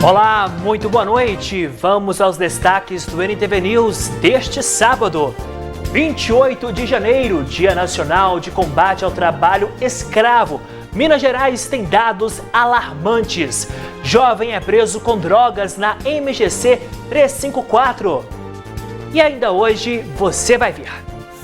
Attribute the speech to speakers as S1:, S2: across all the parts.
S1: Olá, muito boa noite. Vamos aos destaques do NTV News deste sábado, 28 de janeiro, Dia Nacional de Combate ao Trabalho Escravo. Minas Gerais tem dados alarmantes. Jovem é preso com drogas na MGC 354. E ainda hoje você vai ver.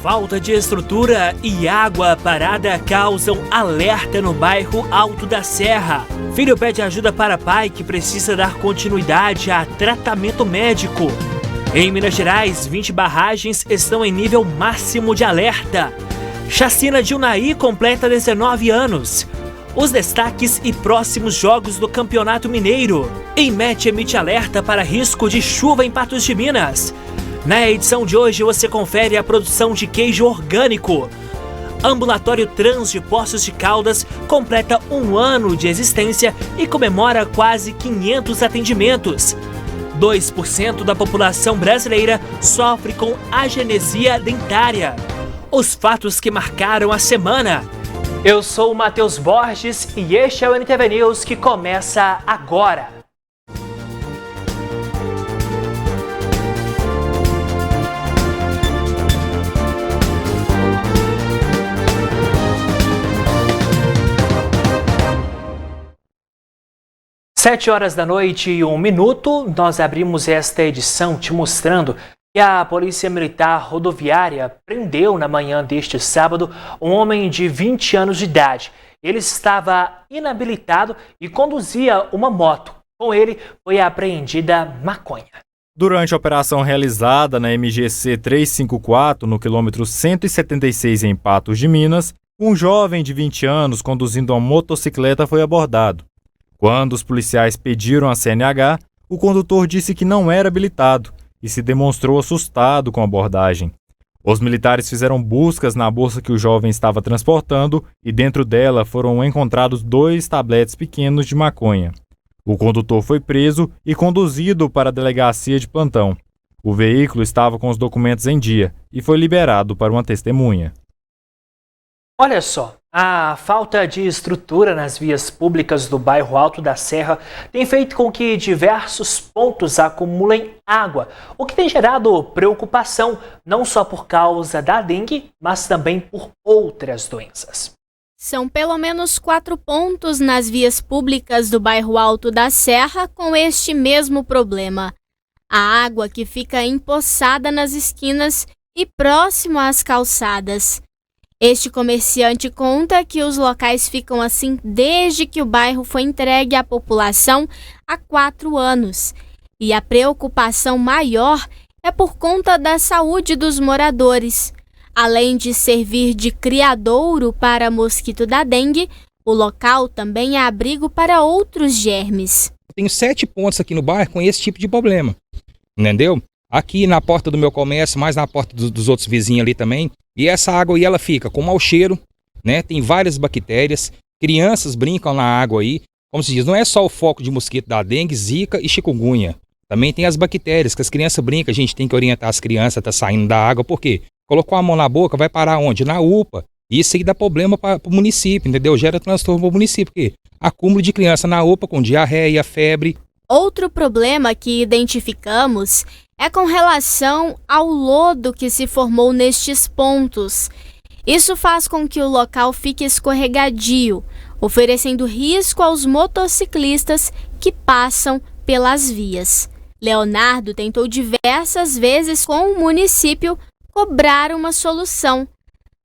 S1: Falta de estrutura e água parada causam alerta no bairro Alto da Serra. Filho pede ajuda para pai que precisa dar continuidade a tratamento médico. Em Minas Gerais, 20 barragens estão em nível máximo de alerta. Chacina de Unai completa 19 anos. Os destaques e próximos jogos do Campeonato Mineiro. INMET emite alerta para risco de chuva em Patos de Minas. Na edição de hoje você confere a produção de queijo orgânico. Ambulatório Trans de Poços de Caldas completa 1 ano de existência e comemora quase 500 atendimentos. 2% da população brasileira sofre com agenesia dentária. Os fatos que marcaram a semana. Eu sou o Matheus Borges e este é o NTV News que começa agora. Sete horas da noite e 1 minuto, nós abrimos esta edição te mostrando que a Polícia Militar Rodoviária prendeu na manhã deste sábado um homem de 20 anos de idade. Ele estava inabilitado e conduzia uma moto. Com ele foi apreendida maconha.
S2: Durante a operação realizada na MGC 354, no quilômetro 176 em Patos de Minas, um jovem de 20 anos conduzindo uma motocicleta foi abordado. Quando os policiais pediram a CNH, o condutor disse que não era habilitado e se demonstrou assustado com a abordagem. Os militares fizeram buscas na bolsa que o jovem estava transportando e dentro dela foram encontrados 2 tabletes pequenos de maconha. O condutor foi preso e conduzido para a delegacia de plantão. O veículo estava com os documentos em dia e foi liberado para uma testemunha.
S1: Olha só, a falta de estrutura nas vias públicas do bairro Alto da Serra tem feito com que diversos pontos acumulem água, o que tem gerado preocupação não só por causa da dengue, mas também por outras doenças.
S3: São pelo menos 4 pontos nas vias públicas do bairro Alto da Serra com este mesmo problema. A água que fica empoçada nas esquinas e próximo às calçadas. Este comerciante conta que os locais ficam assim desde que o bairro foi entregue à população há 4 anos. E a preocupação maior é por conta da saúde dos moradores. Além de servir de criadouro para mosquito da dengue, o local também é abrigo para outros germes.
S4: Tenho 7 pontos aqui no bairro com esse tipo de problema, entendeu? Aqui na porta do meu comércio, mais na porta dos outros vizinhos ali também. E essa água aí, ela fica com mau cheiro, né? Tem várias bactérias, crianças brincam na água aí. Como se diz, não é só o foco de mosquito da dengue, zika e chikungunya. Também tem as bactérias, que as crianças brincam, a gente tem que orientar as crianças a estar saindo da água. Por quê? Colocou a mão na boca, vai parar onde? Na UPA. Isso aí dá problema para o município, entendeu? Gera transtorno para o município, porque acúmulo de criança na UPA com diarreia, febre.
S3: Outro problema que identificamos é com relação ao lodo que se formou nestes pontos. Isso faz com que o local fique escorregadio, oferecendo risco aos motociclistas que passam pelas vias. Leonardo tentou diversas vezes com o município cobrar uma solução,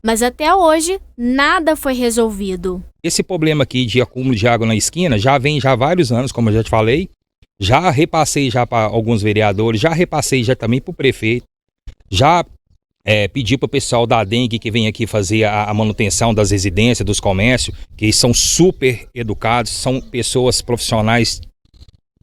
S3: mas até hoje nada foi resolvido.
S4: Esse problema aqui de acúmulo de água na esquina já vem há vários anos, como eu já te falei. Já repassei já para alguns vereadores, já repassei já também para o prefeito, já pedi para o pessoal da dengue que vem aqui fazer a manutenção das residências, dos comércios, que são super educados, são pessoas profissionais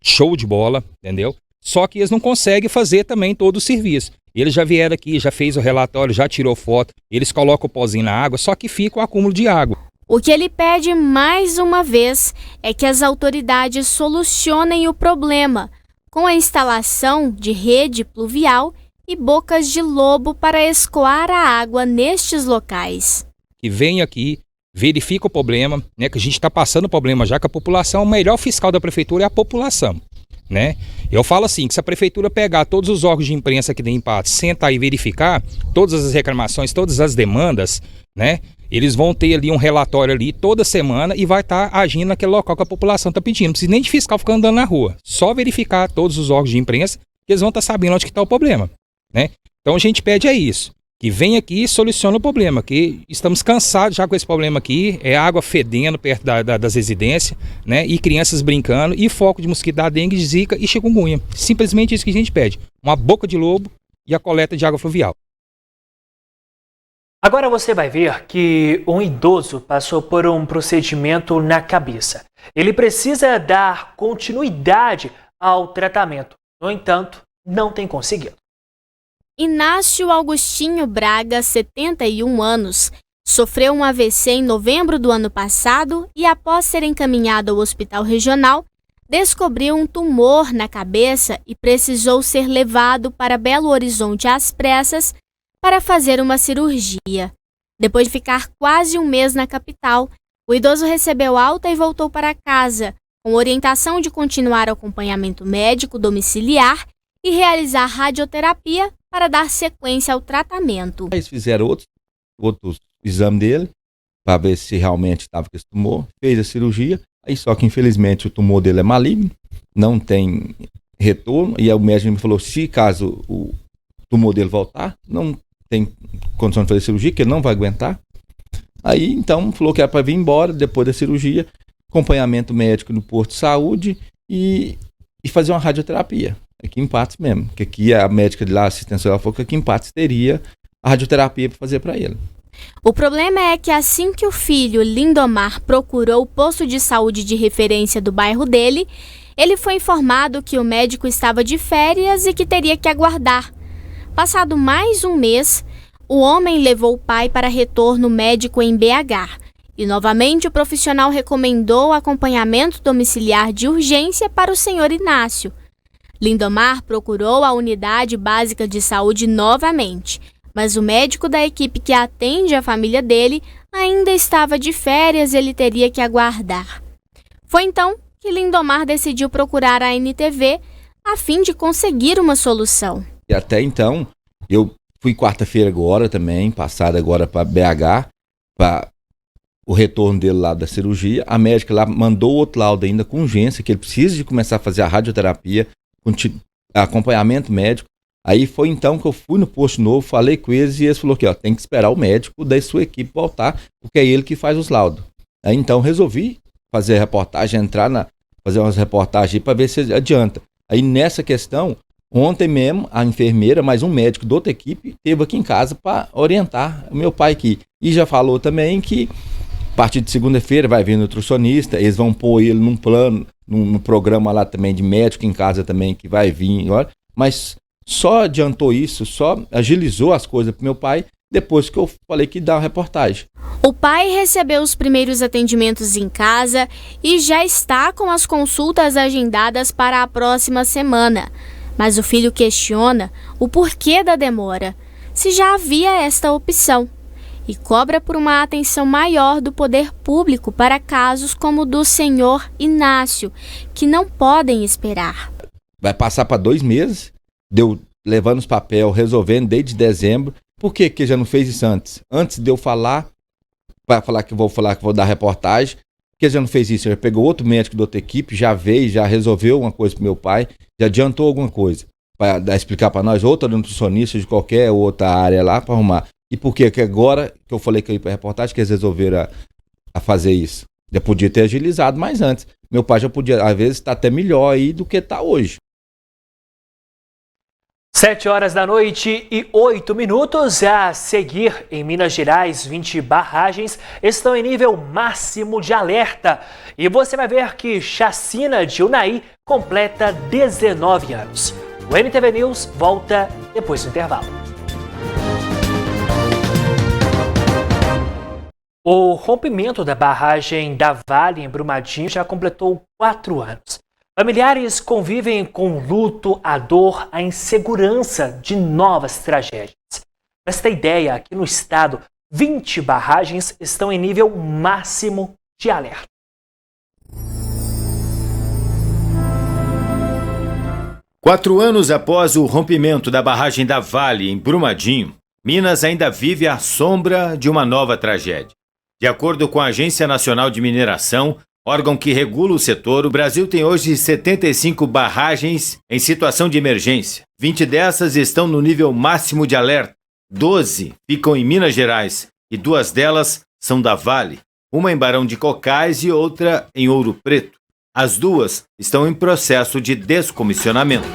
S4: show de bola, entendeu? Só que eles não conseguem fazer também todo o serviço. Eles já vieram aqui, já fez o relatório, já tirou foto, eles colocam o pozinho na água, só que fica o acúmulo de água.
S3: O que ele pede mais uma vez é que as autoridades solucionem o problema com a instalação de rede pluvial e bocas de lobo para escoar a água nestes locais.
S4: Que vem aqui, verifica o problema, né, que a gente está passando o problema já que a população, o melhor fiscal da prefeitura é a população. né? Eu falo assim, que se a prefeitura pegar todos os órgãos de imprensa que tem empate, sentar e verificar todas as reclamações, todas as demandas, né? Eles vão ter ali um relatório ali toda semana e vai estar agindo naquele local que a população está pedindo. Não precisa nem de fiscal ficar andando na rua. Só verificar todos os órgãos de imprensa que eles vão estar sabendo onde que está o problema, né? Então a gente pede isso, que venha aqui e solucione o problema, que estamos cansados já com esse problema aqui, é água fedendo perto das residências, né? E crianças brincando, e foco de mosquito da dengue, zika e chikungunya. Simplesmente isso que a gente pede, uma boca de lobo e a coleta de água fluvial.
S1: Agora você vai ver que um idoso passou por um procedimento na cabeça. Ele precisa dar continuidade ao tratamento. No entanto, não tem conseguido.
S3: Inácio Augustinho Braga, 71 anos, sofreu um AVC em novembro do ano passado e, após ser encaminhado ao hospital regional, descobriu um tumor na cabeça e precisou ser levado para Belo Horizonte às pressas para fazer uma cirurgia. Depois de ficar quase um mês na capital, o idoso recebeu alta e voltou para casa, com orientação de continuar acompanhamento médico domiciliar e realizar radioterapia para dar sequência ao tratamento.
S5: Eles fizeram outros exames dele, para ver se realmente estava com esse tumor, fez a cirurgia, aí só que infelizmente o tumor dele é maligno, não tem retorno, e aí o médico me falou, se caso o tumor dele voltar, não tem condição de fazer cirurgia, que ele não vai aguentar. Aí então falou que era para vir embora depois da cirurgia, acompanhamento médico no posto de saúde e fazer uma radioterapia. Aqui em Patos mesmo, que aqui a médica de lá, assistência, ela falou que aqui em Patos teria a radioterapia para fazer para ele.
S3: O problema é que assim que o filho, Lindomar, procurou o posto de saúde de referência do bairro dele, ele foi informado que o médico estava de férias e que teria que aguardar. Passado mais um mês, o homem levou o pai para retorno médico em BH. E novamente o profissional recomendou acompanhamento domiciliar de urgência para o senhor Inácio. Lindomar procurou a unidade básica de saúde novamente, mas o médico da equipe que atende a família dele ainda estava de férias e ele teria que aguardar. Foi então que Lindomar decidiu procurar a NTV a fim de conseguir uma solução.
S5: E até então, eu fui quarta-feira agora também, passada agora para BH, para o retorno dele lá da cirurgia. A médica lá mandou outro laudo ainda com urgência, que ele precisa de começar a fazer a radioterapia, acompanhamento médico. Aí foi então que eu fui no posto novo, falei com eles e eles falaram que tem que esperar o médico da sua equipe voltar, porque é ele que faz os laudos. Aí então resolvi fazer a reportagem, fazer umas reportagens para ver se adianta. Aí nessa questão, ontem mesmo a enfermeira, mais um médico da outra equipe, esteve aqui em casa para orientar o meu pai aqui. E já falou também que a partir de segunda-feira vai vir nutricionista, eles vão pôr ele num plano, num programa lá também de médico em casa também que vai vir, mas só adiantou isso, só agilizou as coisas pro meu pai depois que eu falei que dá uma reportagem.
S3: O pai recebeu os primeiros atendimentos em casa e já está com as consultas agendadas para a próxima semana. Mas o filho questiona o porquê da demora, se já havia esta opção, e cobra por uma atenção maior do poder público para casos como o do senhor Inácio, que não podem esperar.
S5: Vai passar para 2 meses, deu levando os papéis, resolvendo desde dezembro. Por que já não fez isso antes? Antes de eu falar, para falar que vou dar reportagem, porque já não fez isso? Já pegou outro médico da outra equipe, já veio, já resolveu uma coisa para meu pai, já adiantou alguma coisa para explicar para nós, outra nutricionista de qualquer outra área lá para arrumar. E por que agora que eu falei que eu ia para a reportagem que eles resolveram a fazer isso? Já podia ter agilizado mais antes. Meu pai já podia, às vezes, estar até melhor aí do que está hoje.
S1: 7h08 a seguir, em Minas Gerais, 20 barragens estão em nível máximo de alerta. E você vai ver que chacina de Unai completa 19 anos. O NTV News volta depois do intervalo. O rompimento da barragem da Vale em Brumadinho já completou 4 anos. Familiares convivem com o luto, a dor, a insegurança de novas tragédias. Para você ter ideia, aqui no estado, 20 barragens estão em nível máximo de alerta.
S6: 4 anos após o rompimento da barragem da Vale, em Brumadinho, Minas ainda vive à sombra de uma nova tragédia. De acordo com a Agência Nacional de Mineração, órgão que regula o setor, o Brasil tem hoje 75 barragens em situação de emergência. 20 dessas estão no nível máximo de alerta. 12 ficam em Minas Gerais e 2 delas são da Vale, uma em Barão de Cocais e outra em Ouro Preto. As 2 estão em processo de descomissionamento.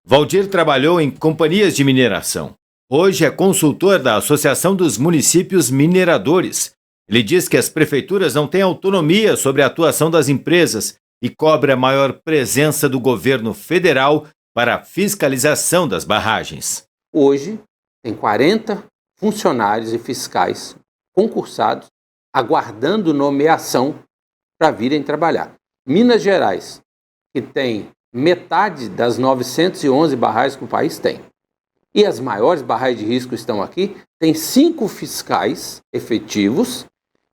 S6: Valdir trabalhou em companhias de mineração. Hoje é consultor da Associação dos Municípios Mineradores. Ele diz que as prefeituras não têm autonomia sobre a atuação das empresas e cobra maior presença do governo federal para a fiscalização das barragens.
S7: Hoje, tem 40 funcionários e fiscais concursados aguardando nomeação para virem trabalhar. Minas Gerais, que tem metade das 911 barragens que o país tem, e as maiores barragens de risco estão aqui, tem 5 fiscais efetivos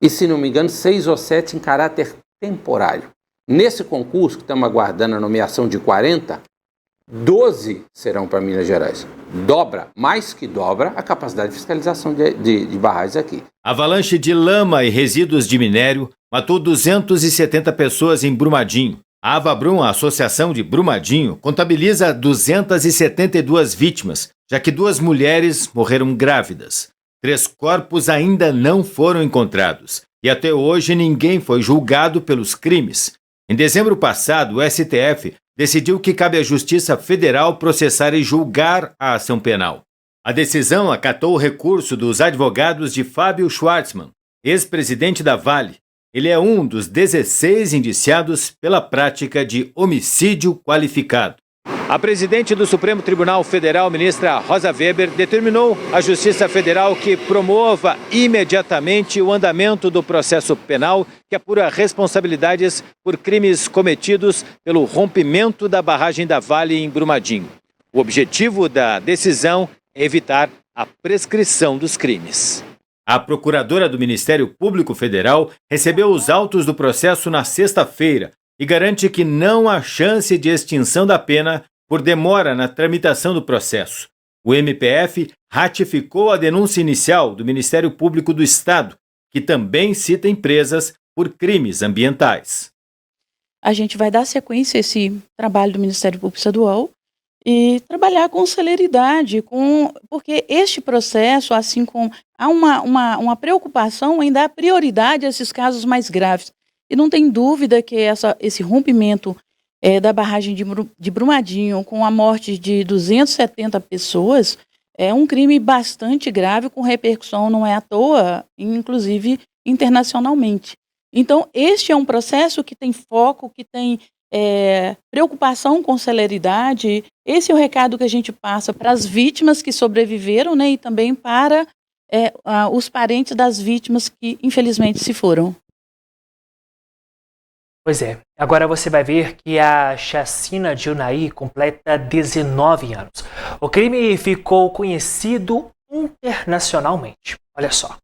S7: e, se não me engano, 6 ou 7 em caráter temporário. Nesse concurso, que estamos aguardando a nomeação de 40, 12 serão para Minas Gerais. Mais que dobra a capacidade de fiscalização de barragens aqui.
S6: Avalanche de lama e resíduos de minério matou 270 pessoas em Brumadinho. A Avabrum, a Associação de Brumadinho, contabiliza 272 vítimas, já que 2 mulheres morreram grávidas. 3 corpos ainda não foram encontrados e até hoje ninguém foi julgado pelos crimes. Em dezembro passado, o STF decidiu que cabe à Justiça Federal processar e julgar a ação penal. A decisão acatou o recurso dos advogados de Fábio Schwartzman, ex-presidente da Vale. Ele é um dos 16 indiciados pela prática de homicídio qualificado. A presidente do Supremo Tribunal Federal, ministra Rosa Weber, determinou à Justiça Federal que promova imediatamente o andamento do processo penal que apura responsabilidades por crimes cometidos pelo rompimento da barragem da Vale em Brumadinho. O objetivo da decisão é evitar a prescrição dos crimes. A procuradora do Ministério Público Federal recebeu os autos do processo na sexta-feira e garante que não há chance de extinção da pena por demora na tramitação do processo. O MPF ratificou a denúncia inicial do Ministério Público do Estado, que também cita empresas por crimes ambientais.
S8: A gente vai dar sequência a esse trabalho do Ministério Público Estadual e trabalhar com celeridade, porque este processo, assim como há uma preocupação em dar prioridade a esses casos mais graves. E não tem dúvida que esse rompimento da barragem de Brumadinho, com a morte de 270 pessoas, é um crime bastante grave, com repercussão, não é à toa, inclusive internacionalmente. Então, este é um processo que tem foco, que tem preocupação com celeridade. Esse é o recado que a gente passa para as vítimas que sobreviveram, né, e também para os parentes das vítimas que, infelizmente, se foram.
S1: Pois é, agora você vai ver que a chacina de Unai completa 19 anos. O crime ficou conhecido internacionalmente. Olha só.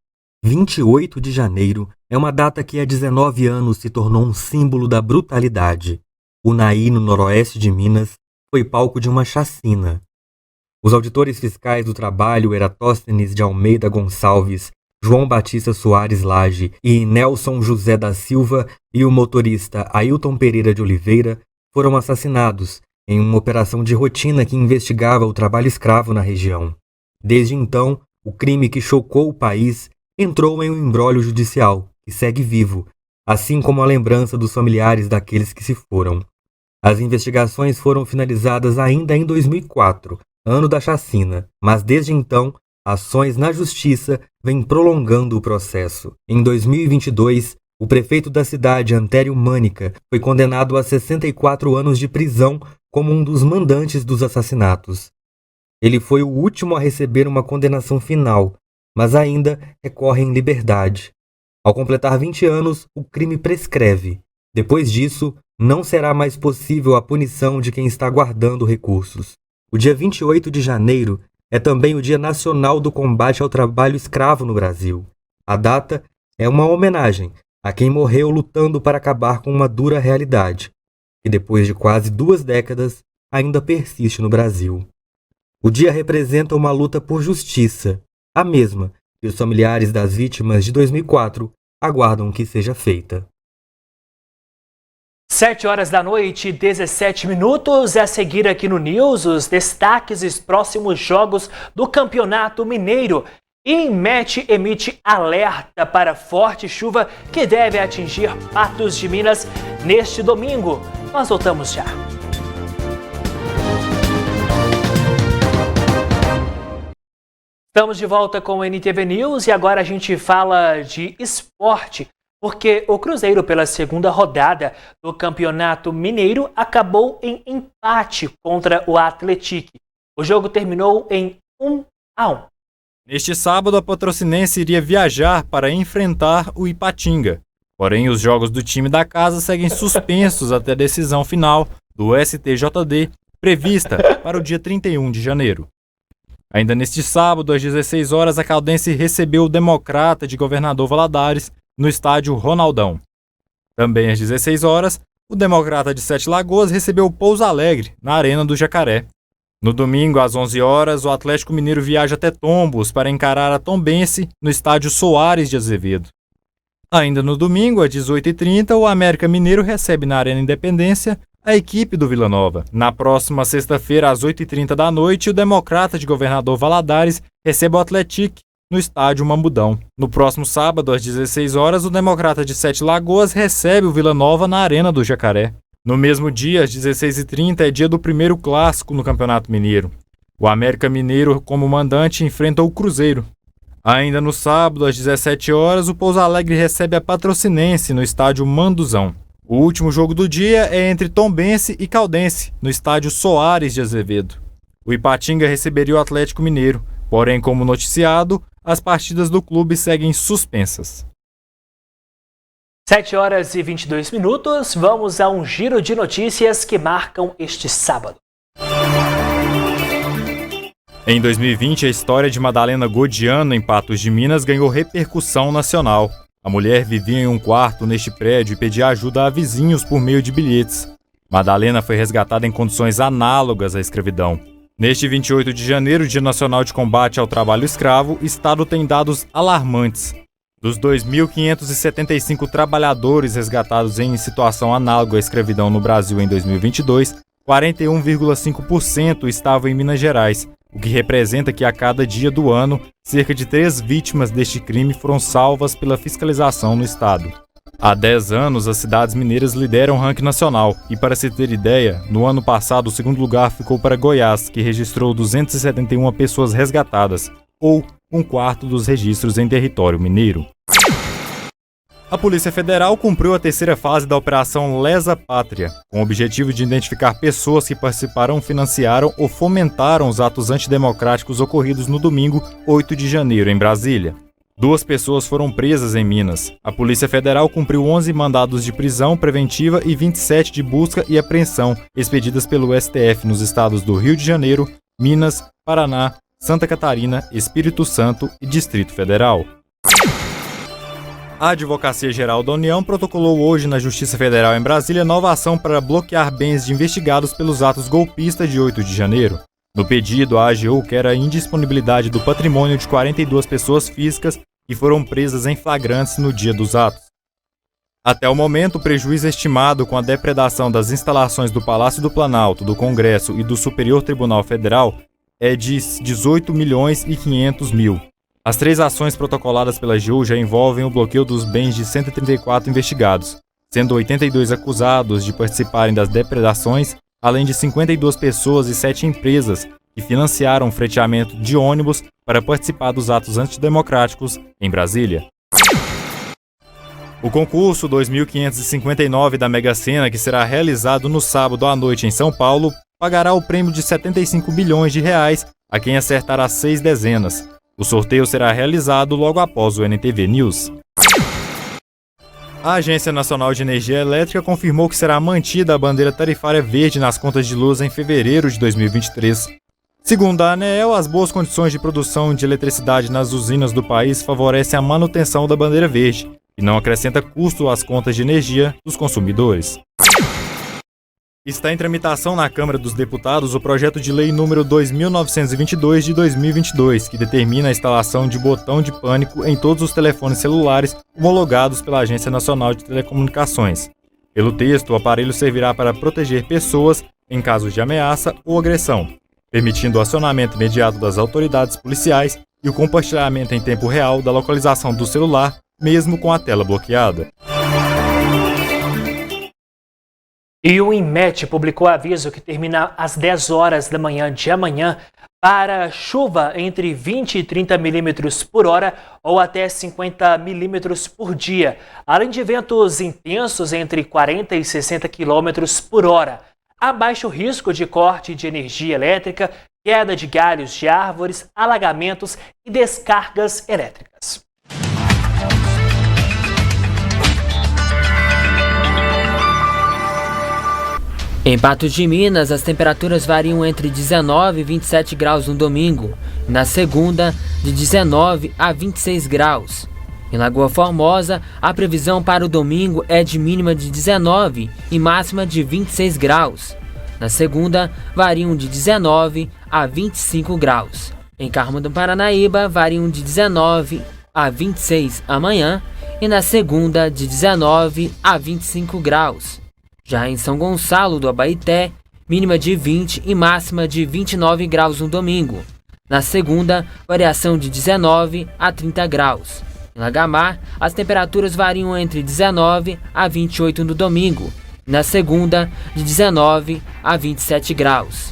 S9: 28 de janeiro é uma data que há 19 anos se tornou um símbolo da brutalidade. Unai, no noroeste de Minas, foi palco de uma chacina. Os auditores fiscais do trabalho Eratóstenes de Almeida Gonçalves, João Batista Soares Lage e Nelson José da Silva e o motorista Ailton Pereira de Oliveira foram assassinados em uma operação de rotina que investigava o trabalho escravo na região. Desde então, o crime que chocou o país entrou em um imbróglio judicial que segue vivo, assim como a lembrança dos familiares daqueles que se foram. As investigações foram finalizadas ainda em 2004, ano da chacina, mas desde então, ações na justiça vêm prolongando o processo. Em 2022, o prefeito da cidade, Antério Mânica, foi condenado a 64 anos de prisão como um dos mandantes dos assassinatos. Ele foi o último a receber uma condenação final, mas ainda recorre em liberdade. Ao completar 20 anos, o crime prescreve. Depois disso, não será mais possível a punição de quem está guardando recursos. O dia 28 de janeiro é também o Dia Nacional do Combate ao Trabalho Escravo no Brasil. A data é uma homenagem a quem morreu lutando para acabar com uma dura realidade. que depois de quase 2 décadas ainda persiste no Brasil. O dia representa uma luta por justiça, a mesma que os familiares das vítimas de 2004 aguardam que seja feita.
S1: 7h, 17 minutos. A seguir aqui no News, os destaques dos próximos jogos do Campeonato Mineiro. INMET emite alerta para forte chuva que deve atingir Patos de Minas neste domingo. Nós voltamos já. Estamos de volta com o NTV News e agora a gente fala de esporte, porque o Cruzeiro, pela segunda rodada do Campeonato Mineiro, acabou em empate contra o Atlético. O jogo terminou em 1-1.
S2: Neste sábado, a Patrocinense iria viajar para enfrentar o Ipatinga. Porém, os jogos do time da casa seguem suspensos até a decisão final do STJD, prevista para o dia 31 de janeiro. Ainda neste sábado, às 16 horas, a Caldense recebeu o Democrata de Governador Valadares no estádio Ronaldão. Também às 16 horas, o Democrata de Sete Lagoas recebeu o Pouso Alegre, na Arena do Jacaré. No domingo, às 11 horas, o Atlético Mineiro viaja até Tombos para encarar a Tombense no estádio Soares de Azevedo. Ainda no domingo, às 18h30, o América Mineiro recebe na Arena Independência a equipe do Vila Nova. Na próxima sexta-feira, às 8h30 da noite, o Democrata de Governador Valadares recebe o Atlético no estádio Mambudão. No próximo sábado, às 16 horas, o Democrata de Sete Lagoas recebe o Vila Nova na Arena do Jacaré. No mesmo dia, às 16h30, é dia do primeiro clássico no Campeonato Mineiro. O América Mineiro, como mandante, enfrenta o Cruzeiro. Ainda no sábado, às 17 horas, o Pouso Alegre recebe a Patrocinense no estádio Manduzão. O último jogo do dia é entre Tombense e Caldense, no estádio Soares de Azevedo. O Ipatinga receberia o Atlético Mineiro, porém, como noticiado, as partidas do clube seguem suspensas.
S1: 7h22, vamos a um giro de notícias que marcam este sábado.
S2: Em 2020, a história de Madalena Godiano, em Patos de Minas, ganhou repercussão nacional. A mulher vivia em um quarto neste prédio e pedia ajuda a vizinhos por meio de bilhetes. Madalena foi resgatada em condições análogas à escravidão. Neste 28 de janeiro, Dia Nacional de Combate ao Trabalho Escravo, o Estado tem dados alarmantes. Dos 2.575 trabalhadores resgatados em situação análoga à escravidão no Brasil em 2022, 41,5% estavam em Minas Gerais, o que representa que a cada dia do ano, cerca de 3 vítimas deste crime foram salvas pela fiscalização no estado. Há 10 anos, as cidades mineiras lideram o ranking nacional e, para se ter ideia, no ano passado o segundo lugar ficou para Goiás, que registrou 271 pessoas resgatadas, ou 1/4 dos registros em território mineiro. A Polícia Federal cumpriu a terceira fase da Operação Lesa Pátria, com o objetivo de identificar pessoas que participaram, financiaram ou fomentaram os atos antidemocráticos ocorridos no domingo, 8 de janeiro, em Brasília. 2 pessoas foram presas em Minas. A Polícia Federal cumpriu 11 mandados de prisão preventiva e 27 de busca e apreensão, expedidas pelo STF nos estados do Rio de Janeiro, Minas, Paraná, Santa Catarina, Espírito Santo e Distrito Federal. A Advocacia Geral da União protocolou hoje na Justiça Federal em Brasília nova ação para bloquear bens de investigados pelos atos golpistas de 8 de janeiro. No pedido, a AGU quer a indisponibilidade do patrimônio de 42 pessoas físicas que foram presas em flagrantes no dia dos atos. Até o momento, o prejuízo estimado com a depredação das instalações do Palácio do Planalto, do Congresso e do Superior Tribunal Federal é de 18.500.000. As 3 ações protocoladas pela AGU já envolvem o bloqueio dos bens de 134 investigados, sendo 82 acusados de participarem das depredações, além de 52 pessoas e 7 empresas que financiaram o freteamento de ônibus para participar dos atos antidemocráticos em Brasília. O concurso 2559 da Mega Sena, que será realizado no sábado à noite em São Paulo, pagará o prêmio de 75 bilhões de reais a quem acertar as 6 dezenas. O sorteio será realizado logo após o NTV News. A Agência Nacional de Energia Elétrica confirmou que será mantida a bandeira tarifária verde nas contas de luz em fevereiro de 2023. Segundo a ANEEL, as boas condições de produção de eletricidade nas usinas do país favorecem a manutenção da bandeira verde e não acrescenta custo às contas de energia dos consumidores. Está em tramitação na Câmara dos Deputados o projeto de lei número 2.922 de 2022, que determina a instalação de botão de pânico em todos os telefones celulares homologados pela Agência Nacional de Telecomunicações. Pelo texto, o aparelho servirá para proteger pessoas em casos de ameaça ou agressão, permitindo o acionamento imediato das autoridades policiais e o compartilhamento em tempo real da localização do celular, mesmo com a tela bloqueada.
S1: E o INMET publicou aviso que termina às 10 horas da manhã de amanhã para chuva entre 20 e 30 milímetros por hora ou até 50 milímetros por dia, além de ventos intensos entre 40 e 60 quilômetros por hora. Há baixo risco de corte de energia elétrica, queda de galhos de árvores, alagamentos e descargas elétricas.
S10: Em Patos de Minas, as temperaturas variam entre 19 e 27 graus no domingo, e na segunda, de 19 a 26 graus. Em Lagoa Formosa, a previsão para o domingo é de mínima de 19 e máxima de 26 graus. Na segunda, variam de 19 a 25 graus. Em Carmo do Paranaíba, variam de 19 a 26 amanhã e na segunda, de 19 a 25 graus. Já em São Gonçalo do Abaeté, mínima de 20 e máxima de 29 graus no domingo. Na segunda, variação de 19 a 30 graus. Em Lagamar, as temperaturas variam entre 19 a 28 no domingo. Na segunda, de 19 a 27 graus.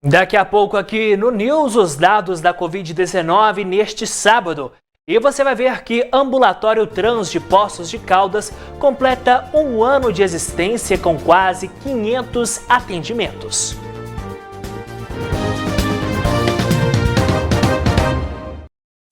S1: Daqui a pouco aqui no News, os dados da Covid-19 neste sábado. E você vai ver que Ambulatório Trans de Poços de Caldas completa 1 ano de existência com quase 500 atendimentos.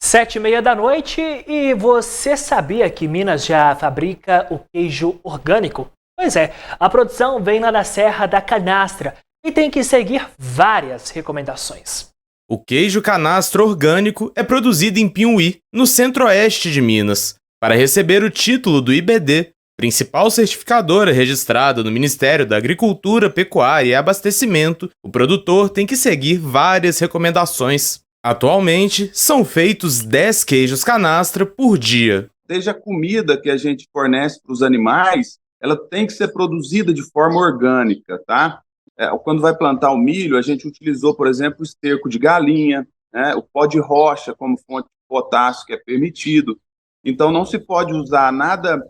S1: Sete e meia da noite e você sabia que Minas já fabrica o queijo orgânico? Pois é, a produção vem lá da Serra da Canastra e tem que seguir várias recomendações.
S11: O queijo canastro orgânico é produzido em Piumhi, no centro-oeste de Minas. Para receber o título do IBD, principal certificadora registrada no Ministério da Agricultura, Pecuária e Abastecimento, o produtor tem que seguir várias recomendações. Atualmente, são feitos 10 queijos canastra por dia.
S12: Desde a comida que a gente fornece para os animais, ela tem que ser produzida de forma orgânica, tá? Quando vai plantar o milho, a gente utilizou, por exemplo, o esterco de galinha, né, o pó de rocha como fonte de potássio, que é permitido. Então, não se pode usar nada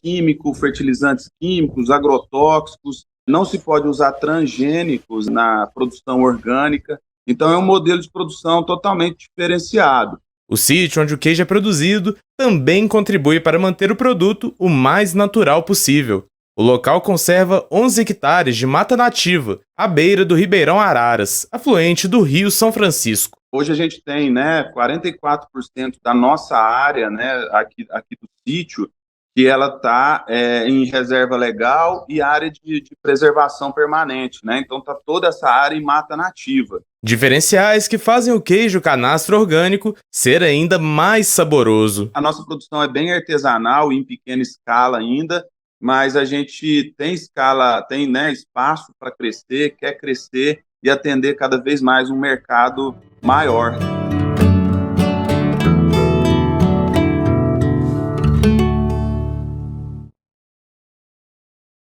S12: químico, fertilizantes químicos, agrotóxicos, não se pode usar transgênicos na produção orgânica. Então, é um modelo de produção totalmente diferenciado.
S11: O sítio onde o queijo é produzido também contribui para manter o produto o mais natural possível. O local conserva 11 hectares de mata nativa, à beira do Ribeirão Araras, afluente do Rio São Francisco.
S12: Hoje a gente tem 44% da nossa área aqui do sítio, que ela está em reserva legal e área de preservação permanente. Então está toda essa área em mata nativa.
S11: Diferenciais que fazem o queijo canastro orgânico ser ainda mais saboroso.
S12: A nossa produção é bem artesanal e em pequena escala ainda, mas a gente tem espaço para crescer, quer crescer e atender cada vez mais um mercado maior.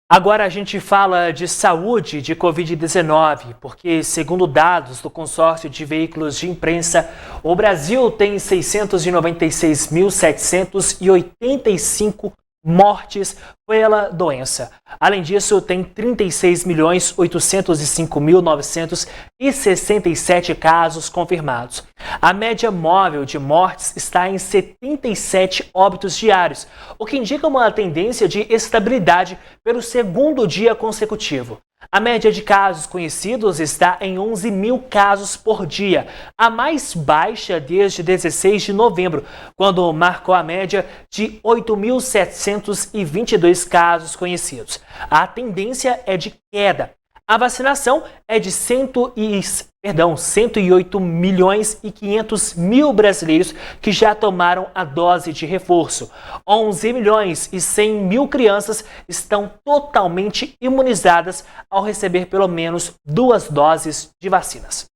S1: Agora a gente fala de saúde de Covid-19, porque, segundo dados do consórcio de veículos de imprensa, o Brasil tem 696.785 mortes pela doença. Além disso, tem 36.805.967 casos confirmados. A média móvel de mortes está em 77 óbitos diários, o que indica uma tendência de estabilidade pelo segundo dia consecutivo. A média de casos conhecidos está em 11 mil casos por dia, a mais baixa desde 16 de novembro, quando marcou a média de 8.722 casos conhecidos. A tendência é de queda. A vacinação é de 108 milhões e 500 mil brasileiros que já tomaram a dose de reforço. 11 milhões e 100 mil crianças estão totalmente imunizadas ao receber pelo menos 2 doses de vacinas.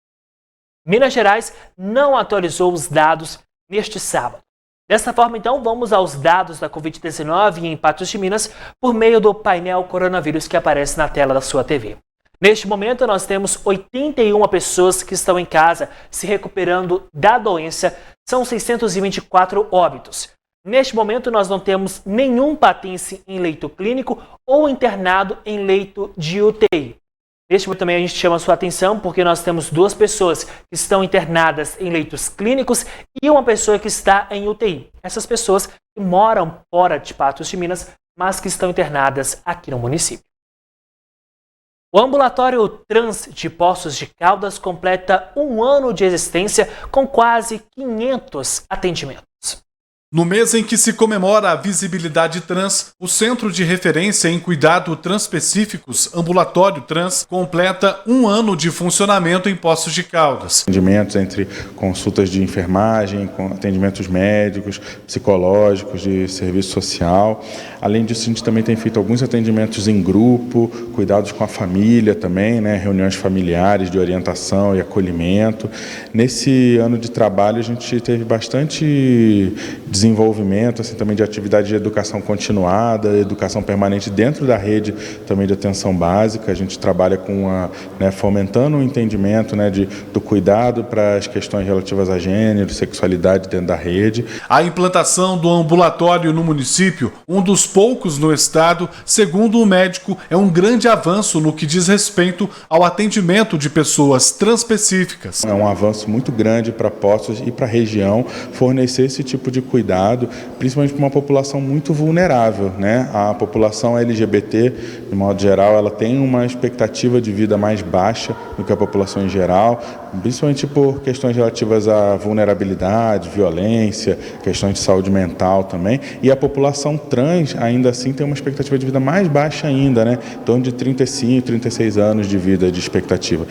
S1: Minas Gerais não atualizou os dados neste sábado. Dessa forma, então, vamos aos dados da Covid-19 em Patos de Minas por meio do painel coronavírus que aparece na tela da sua TV. Neste momento, nós temos 81 pessoas que estão em casa se recuperando da doença, são 624 óbitos. Neste momento, nós não temos nenhum patense em leito clínico ou internado em leito de UTI. Neste momento também a gente chama a sua atenção porque nós temos 2 pessoas que estão internadas em leitos clínicos e uma pessoa que está em UTI. Essas pessoas que moram fora de Patos de Minas, mas que estão internadas aqui no município. O ambulatório trans de Poços de Caldas completa 1 ano de existência com quase 500 atendimentos.
S13: No mês em que se comemora a visibilidade trans, o Centro de Referência em Cuidado Transpecíficos, Ambulatório Trans, completa 1 ano de funcionamento em Poços de Caldas.
S14: Atendimentos entre consultas de enfermagem, atendimentos médicos, psicológicos, de serviço social. Além disso, a gente também tem feito alguns atendimentos em grupo, cuidados com a família também, reuniões familiares de orientação e acolhimento. Nesse ano de trabalho, a gente teve bastante desenvolvimento também de atividade de educação continuada, educação permanente dentro da rede também de atenção básica. A gente trabalha com fomentando o entendimento do cuidado para as questões relativas a gênero, sexualidade dentro da rede.
S13: A implantação do ambulatório no município, um dos poucos no estado, segundo o médico, é um grande avanço no que diz respeito ao atendimento de pessoas transpecíficas.
S14: É um avanço muito grande para Poços e para a região fornecer esse tipo de cuidado, principalmente para uma população muito vulnerável, A população LGBT, de modo geral, ela tem uma expectativa de vida mais baixa do que a população em geral, principalmente por questões relativas à vulnerabilidade, violência, questões de saúde mental também, e a população trans ainda assim tem uma expectativa de vida mais baixa ainda, em torno de 35, 36 anos de vida de expectativa.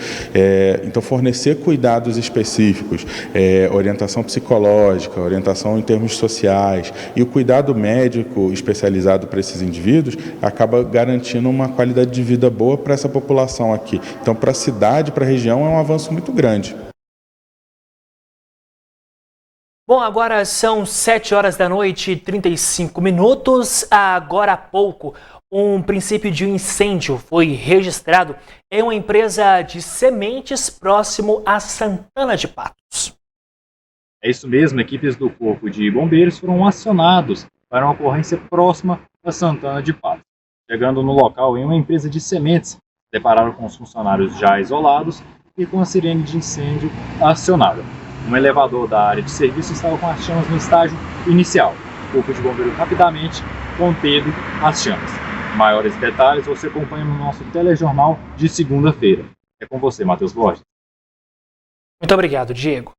S14: Então fornecer cuidados específicos, orientação psicológica, orientação em termos sociais e o cuidado médico especializado para esses indivíduos acaba garantindo uma qualidade de vida boa para essa população aqui. Então, para a cidade, para a região, é um avanço muito grande.
S1: Bom, agora são 7 horas da noite e 35 minutos. Agora há pouco, um princípio de incêndio foi registrado em uma empresa de sementes próximo a Santana de Patos.
S2: É isso mesmo, equipes do Corpo de Bombeiros foram acionados para uma ocorrência próxima a Santana de Patos. Chegando no local em uma empresa de sementes, depararam com os funcionários já isolados e com a sirene de incêndio acionada. Um elevador da área de serviço estava com as chamas no estágio inicial. O Corpo de Bombeiros rapidamente conteve as chamas. Maiores detalhes você acompanha no nosso telejornal de segunda-feira. É com você, Matheus Borges.
S1: Muito obrigado, Diego.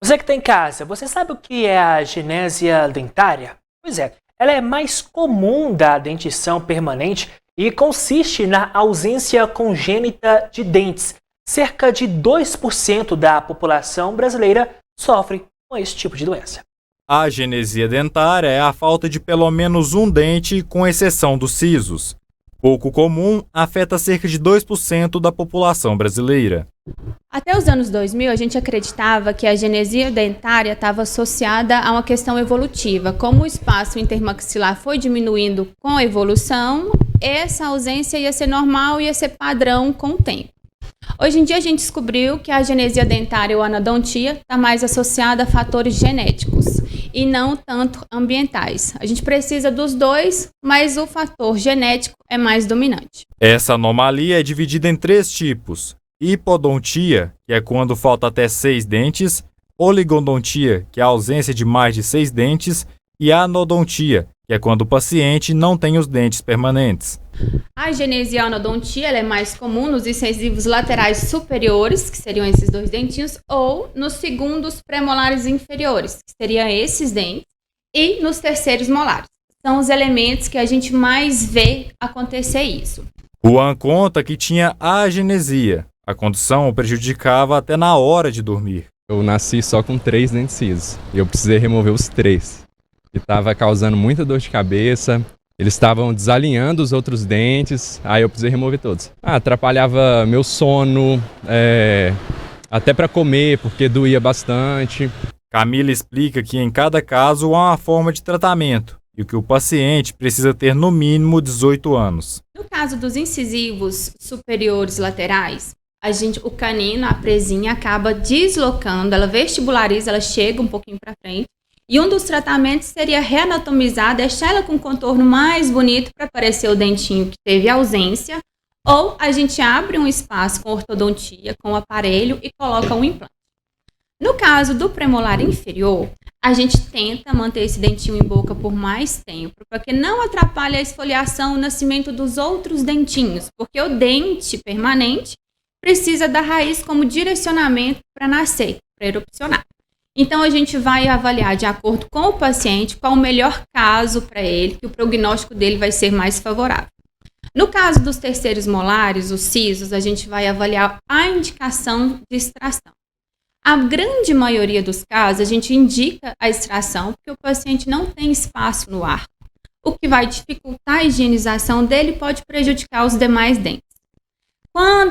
S1: Você que está em casa, você sabe o que é a genésia dentária? Pois é, ela é mais comum da dentição permanente e consiste na ausência congênita de dentes. Cerca de 2% da população brasileira sofre com esse tipo de doença.
S2: A genesia dentária é a falta de pelo menos um dente, com exceção dos sisos. Pouco comum, afeta cerca de 2% da população brasileira.
S15: Até os anos 2000, a gente acreditava que a genesia dentária estava associada a uma questão evolutiva. Como o espaço intermaxilar foi diminuindo com a evolução, essa ausência ia ser normal, ia ser padrão com o tempo. Hoje em dia a gente descobriu que a genesia dentária ou anodontia está mais associada a fatores genéticos e não tanto ambientais. A gente precisa dos dois, mas o fator genético é mais dominante.
S2: Essa anomalia é dividida em 3 tipos: hipodontia, que é quando falta até 6 dentes, oligodontia, que é a ausência de mais de 6 dentes, e anodontia, que é quando o paciente não tem os dentes permanentes.
S15: A genesia anodontia ela é mais comum nos incisivos laterais superiores, que seriam esses 2 dentinhos, ou nos segundos premolares inferiores, que seriam esses dentes, e nos terceiros molares. São os elementos que a gente mais vê acontecer isso.
S2: Juan conta que tinha agenesia. A condição o prejudicava até na hora de dormir.
S16: Eu nasci só com 3 dentes cisos e eu precisei remover os 3. E estava causando muita dor de cabeça, eles estavam desalinhando os outros dentes, aí eu precisei remover todos. Atrapalhava meu sono, até para comer, porque doía bastante.
S2: Camila explica que em cada caso há uma forma de tratamento e que o paciente precisa ter no mínimo 18 anos.
S15: No caso dos incisivos superiores laterais, o canino, a presinha, acaba deslocando, ela vestibulariza, ela chega um pouquinho para frente. E um dos tratamentos seria reanatomizar, deixar ela com um contorno mais bonito para aparecer o dentinho que teve ausência, ou a gente abre um espaço com ortodontia, com o aparelho e coloca um implante. No caso do premolar inferior, a gente tenta manter esse dentinho em boca por mais tempo, para que não atrapalhe a esfoliação, o nascimento dos outros dentinhos, porque o dente permanente precisa da raiz como direcionamento para nascer, para erupcionar. Então, a gente vai avaliar de acordo com o paciente qual o melhor caso para ele, que o prognóstico dele vai ser mais favorável. No caso dos terceiros molares, os sisos, a gente vai avaliar a indicação de extração. A grande maioria dos casos, a gente indica a extração porque o paciente não tem espaço no arco, o que vai dificultar a higienização dele e pode prejudicar os demais dentes.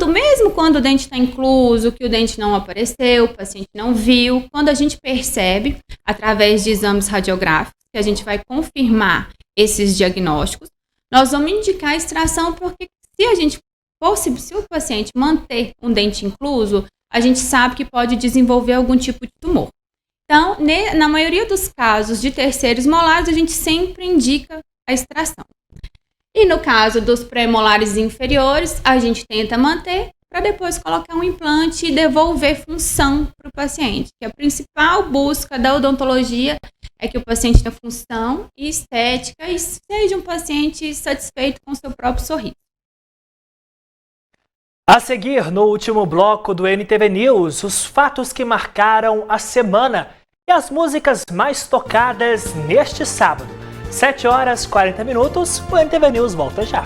S15: Mesmo quando o dente está incluso, que o dente não apareceu, o paciente não viu, quando a gente percebe, através de exames radiográficos, que a gente vai confirmar esses diagnósticos, nós vamos indicar a extração, porque se o paciente manter um dente incluso, a gente sabe que pode desenvolver algum tipo de tumor. Então, na maioria dos casos de terceiros molares, a gente sempre indica a extração. E no caso dos premolares inferiores, a gente tenta manter para depois colocar um implante e devolver função para o paciente. Que a principal busca da odontologia é que o paciente tenha função e estética e seja um paciente satisfeito com o seu próprio sorriso.
S1: A seguir, no último bloco do NTV News, os fatos que marcaram a semana e as músicas mais tocadas neste sábado. 7h40, o NTV News volta já.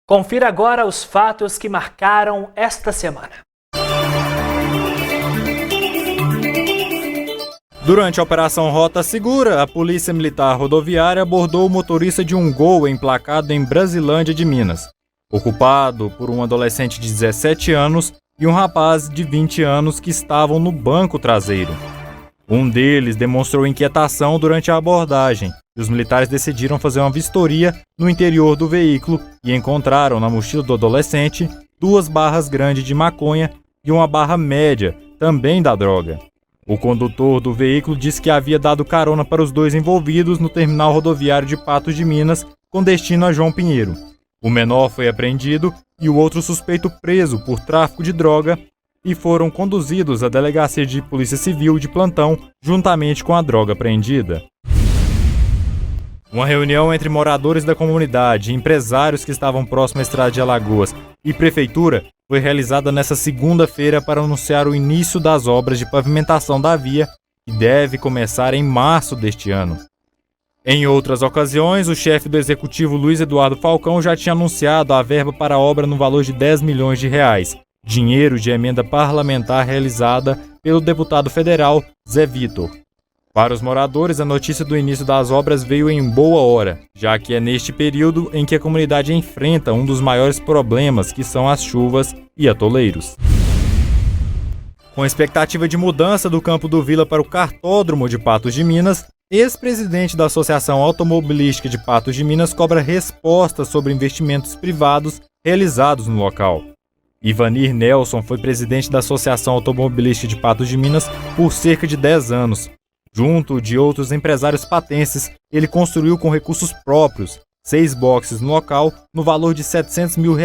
S1: Confira agora os fatos que marcaram esta semana.
S2: Durante a Operação Rota Segura, a Polícia Militar Rodoviária abordou o motorista de um Gol emplacado em Brasilândia de Minas, ocupado por um adolescente de 17 anos e um rapaz de 20 anos que estavam no banco traseiro. Um deles demonstrou inquietação durante a abordagem e os militares decidiram fazer uma vistoria no interior do veículo e encontraram na mochila do adolescente 2 barras grandes de maconha e uma barra média, também da droga. O condutor do veículo disse que havia dado carona para os 2 envolvidos no terminal rodoviário de Patos de Minas, com destino a João Pinheiro. O menor foi apreendido e o outro suspeito preso por tráfico de droga e foram conduzidos à Delegacia de Polícia Civil de plantão, juntamente com a droga apreendida. Uma reunião entre moradores da comunidade, empresários que estavam próximos à estrada de Alagoas e prefeitura foi realizada nesta segunda-feira para anunciar o início das obras de pavimentação da via, que deve começar em março deste ano. Em outras ocasiões, o chefe do executivo Luiz Eduardo Falcão já tinha anunciado a verba para a obra no valor de R$10 milhões, dinheiro de emenda parlamentar realizada pelo deputado federal Zé Vitor. Para os moradores, a notícia do início das obras veio em boa hora, já que é neste período em que a comunidade enfrenta um dos maiores problemas, que são as chuvas e atoleiros. Com expectativa de mudança do campo do Vila para o cartódromo de Patos de Minas, ex-presidente da Associação Automobilística de Patos de Minas cobra respostas sobre investimentos privados realizados no local. Ivanir Nelson foi presidente da Associação Automobilística de Patos de Minas por cerca de 10 anos. Junto de outros empresários patenses, ele construiu com recursos próprios 6 boxes no local no valor de R$700 mil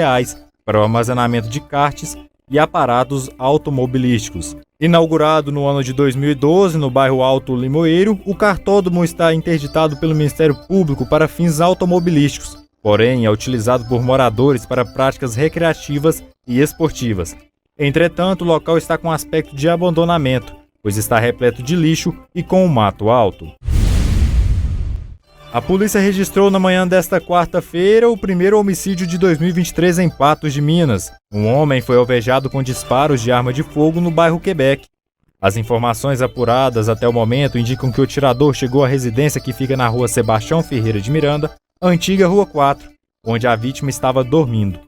S2: para o armazenamento de karts e aparatos automobilísticos. Inaugurado no ano de 2012 no bairro Alto Limoeiro, o cartódromo está interditado pelo Ministério Público para fins automobilísticos, porém é utilizado por moradores para práticas recreativas e esportivas. Entretanto, o local está com aspecto de abandonamento, pois está repleto de lixo e com um mato alto. A polícia registrou na manhã desta quarta-feira o primeiro homicídio de 2023 em Patos de Minas. Um homem foi alvejado com disparos de arma de fogo no bairro Quebec. As informações apuradas até o momento indicam que o atirador chegou à residência que fica na rua Sebastião Ferreira de Miranda, antiga Rua 4, onde a vítima estava dormindo.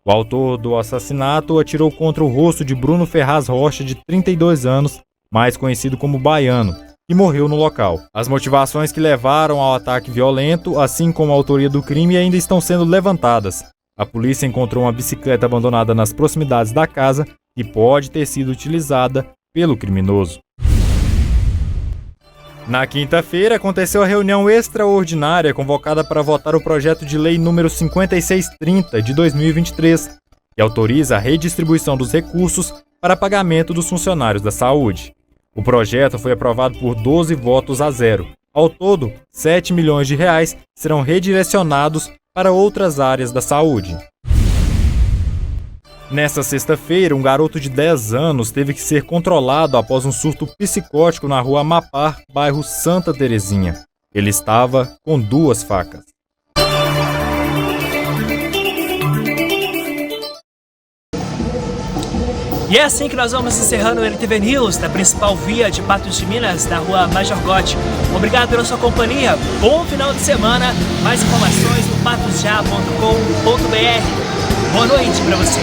S2: O autor do assassinato atirou contra o rosto de Bruno Ferraz Rocha, de 32 anos, mais conhecido como Baiano, e morreu no local. As motivações que levaram ao ataque violento, assim como a autoria do crime, ainda estão sendo levantadas. A polícia encontrou uma bicicleta abandonada nas proximidades da casa que pode ter sido utilizada pelo criminoso. Na quinta-feira, aconteceu a reunião extraordinária convocada para votar o projeto de lei número 5630 de 2023, que autoriza a redistribuição dos recursos para pagamento dos funcionários da saúde. O projeto foi aprovado por 12 votos a 0. Ao todo, 7 milhões de reais serão redirecionados para outras áreas da saúde. Nesta sexta-feira, um garoto de 10 anos teve que ser controlado após um surto psicótico na rua Amapá, bairro Santa Terezinha. Ele estava com 2 facas.
S1: E é assim que nós vamos encerrando o NTV News, da principal via de Patos de Minas, na rua Major Gotti. Obrigado pela sua companhia, bom final de semana. Mais informações no patosja.com.br. Boa noite para você.